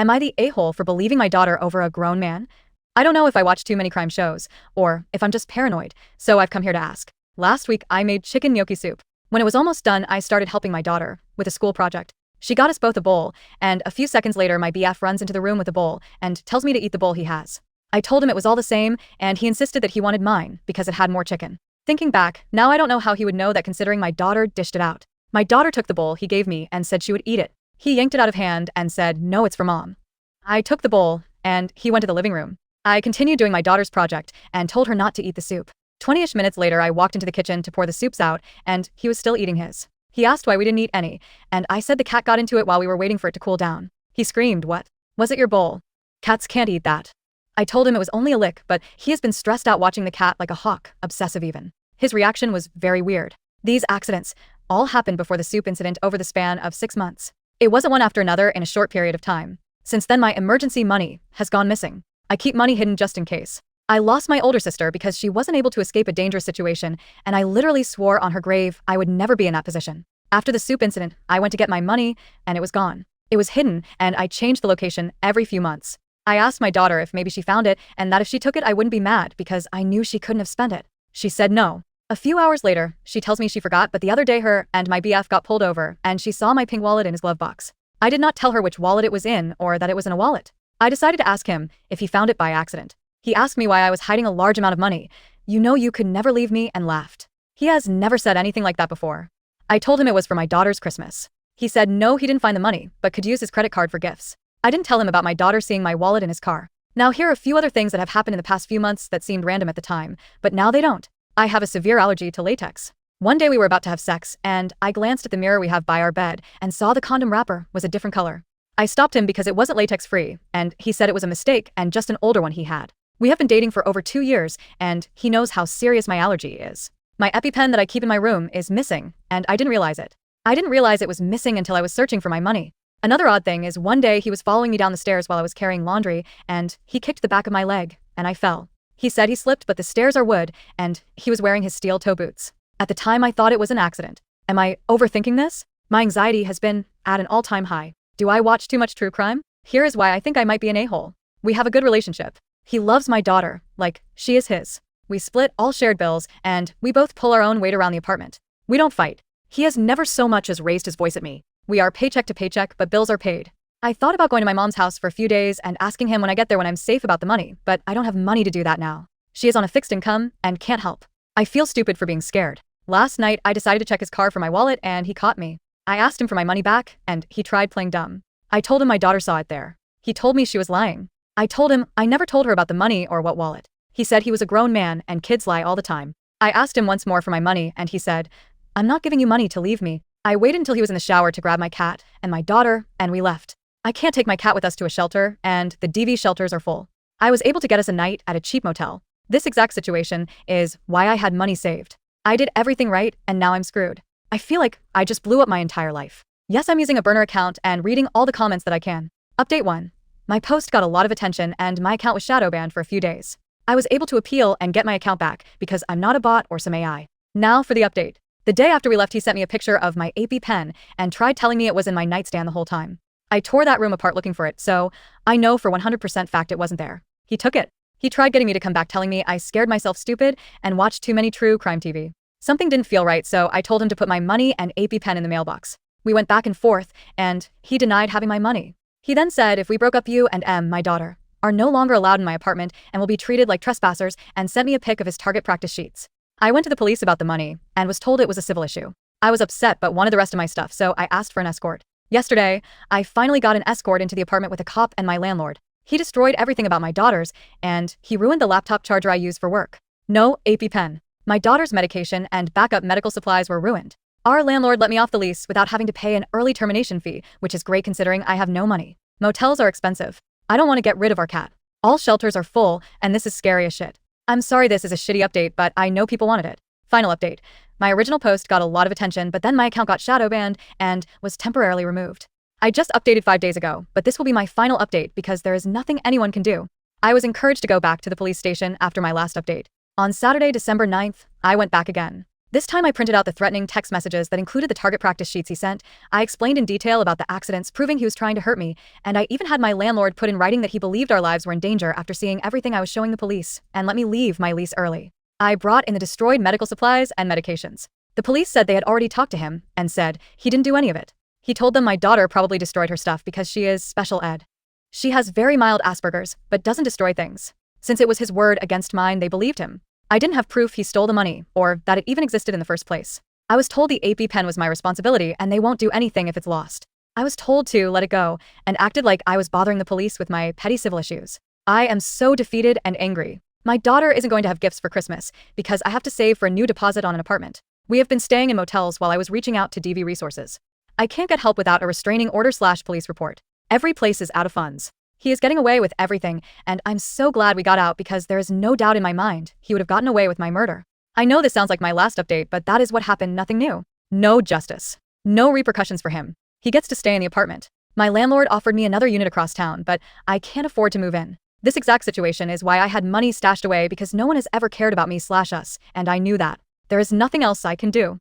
Am I the a-hole for believing my daughter over a grown man? I don't know if I watch too many crime shows, or if I'm just paranoid, so I've come here to ask. Last week, I made chicken gnocchi soup. When it was almost done, I started helping my daughter with a school project. She got us both a bowl, and a few seconds later my BF runs into the room with a bowl and tells me to eat the bowl he has. I told him it was all the same, and he insisted that he wanted mine because it had more chicken. Thinking back, now I don't know how he would know that considering my daughter dished it out. My daughter took the bowl he gave me and said she would eat it. He yanked it out of hand and said, "No, it's for mom." I took the bowl, and he went to the living room. I continued doing my daughter's project and told her not to eat the soup. 20-ish minutes later, I walked into the kitchen to pour the soups out, and he was still eating his. He asked why we didn't eat any, and I said the cat got into it while we were waiting for it to cool down. He screamed, "What? Was it your bowl? Cats can't eat that." I told him it was only a lick, but he has been stressed out watching the cat like a hawk, obsessive even. His reaction was very weird. These accidents all happened before the soup incident over the span of 6 months. It wasn't one after another in a short period of time. Since then, my emergency money has gone missing. I keep money hidden just in case. I lost my older sister because she wasn't able to escape a dangerous situation, and I literally swore on her grave I would never be in that position. After the soup incident, I went to get my money, and it was gone. It was hidden, and I changed the location every few months. I asked my daughter if maybe she found it, and that if she took it I wouldn't be mad because I knew she couldn't have spent it. She said no. A few hours later, she tells me she forgot, but the other day her and my BF got pulled over, and she saw my pink wallet in his glove box. I did not tell her which wallet it was in or that it was in a wallet. I decided to ask him if he found it by accident. He asked me why I was hiding a large amount of money. "You know you could never leave me," and laughed. He has never said anything like that before. I told him it was for my daughter's Christmas. He said no, he didn't find the money, but could use his credit card for gifts. I didn't tell him about my daughter seeing my wallet in his car. Now here are a few other things that have happened in the past few months that seemed random at the time, but now they don't. I have a severe allergy to latex. One day we were about to have sex, and I glanced at the mirror we have by our bed and saw the condom wrapper was a different color. I stopped him because it wasn't latex-free, and he said it was a mistake and just an older one he had. We have been dating for over 2 years, and he knows how serious my allergy is. My EpiPen that I keep in my room is missing, and I didn't realize it. I didn't realize it was missing until I was searching for my money. Another odd thing is one day he was following me down the stairs while I was carrying laundry, and he kicked the back of my leg, and I fell. He said he slipped, but the stairs are wood, and he was wearing his steel toe boots. At the time, I thought it was an accident. Am I overthinking this? My anxiety has been at an all-time high. Do I watch too much true crime? Here is why I think I might be an a-hole. We have a good relationship. He loves my daughter, like she is his. We split all shared bills, and we both pull our own weight around the apartment. We don't fight. He has never so much as raised his voice at me. We are paycheck to paycheck, but bills are paid. I thought about going to my mom's house for a few days and asking him when I get there when I'm safe about the money, but I don't have money to do that now. She is on a fixed income and can't help. I feel stupid for being scared. Last night, I decided to check his car for my wallet, and he caught me. I asked him for my money back, and he tried playing dumb. I told him my daughter saw it there. He told me she was lying. I told him I never told her about the money or what wallet. He said he was a grown man and kids lie all the time. I asked him once more for my money, and he said, "I'm not giving you money to leave me." I waited until he was in the shower to grab my cat and my daughter, and we left. I can't take my cat with us to a shelter, and the DV shelters are full. I was able to get us a night at a cheap motel. This exact situation is why I had money saved. I did everything right, and now I'm screwed. I feel like I just blew up my entire life. Yes, I'm using a burner account and reading all the comments that I can. Update 1. My post got a lot of attention, and my account was shadow banned for a few days. I was able to appeal and get my account back because I'm not a bot or some AI. Now for the update. The day after we left, he sent me a picture of my EpiPen and tried telling me it was in my nightstand the whole time. I tore that room apart looking for it, so I know for 100% fact it wasn't there. He took it. He tried getting me to come back, telling me I scared myself stupid and watched too many true crime TV. Something didn't feel right, so I told him to put my money and EpiPen in the mailbox. We went back and forth, and he denied having my money. He then said if we broke up, you and my daughter, are no longer allowed in my apartment and will be treated like trespassers, and sent me a pic of his target practice sheets. I went to the police about the money and was told it was a civil issue. I was upset but wanted the rest of my stuff, so I asked for an escort. Yesterday, I finally got an escort into the apartment with a cop and my landlord. He destroyed everything about my daughters, and he ruined the laptop charger I use for work. No EpiPen. My daughter's medication and backup medical supplies were ruined. Our landlord let me off the lease without having to pay an early termination fee, which is great considering I have no money. Motels are expensive. I don't want to get rid of our cat. All shelters are full, and this is scary as shit. I'm sorry this is a shitty update, but I know people wanted it. Final update. My original post got a lot of attention, but then my account got shadow banned and was temporarily removed. I just updated 5 days ago, but this will be my final update because there is nothing anyone can do. I was encouraged to go back to the police station after my last update. On Saturday, December 9th, I went back again. This time I printed out the threatening text messages that included the target practice sheets he sent. I explained in detail about the accidents, proving he was trying to hurt me, and I even had my landlord put in writing that he believed our lives were in danger after seeing everything I was showing the police, and let me leave my lease early. I brought in the destroyed medical supplies and medications. The police said they had already talked to him, and said he didn't do any of it. He told them my daughter probably destroyed her stuff because she is special ed. She has very mild Asperger's, but doesn't destroy things. Since it was his word against mine, they believed him. I didn't have proof he stole the money, or that it even existed in the first place. I was told the AP pen was my responsibility and they won't do anything if it's lost. I was told to let it go, and acted like I was bothering the police with my petty civil issues. I am so defeated and angry. My daughter isn't going to have gifts for Christmas, because I have to save for a new deposit on an apartment. We have been staying in motels while I was reaching out to DV resources. I can't get help without a restraining order/police report. Every place is out of funds. He is getting away with everything, and I'm so glad we got out because there is no doubt in my mind he would have gotten away with my murder. I know this sounds like my last update, but that is what happened, nothing new. No justice. No repercussions for him. He gets to stay in the apartment. My landlord offered me another unit across town, but I can't afford to move in. This exact situation is why I had money stashed away because no one has ever cared about me/us, and I knew that. There is nothing else I can do.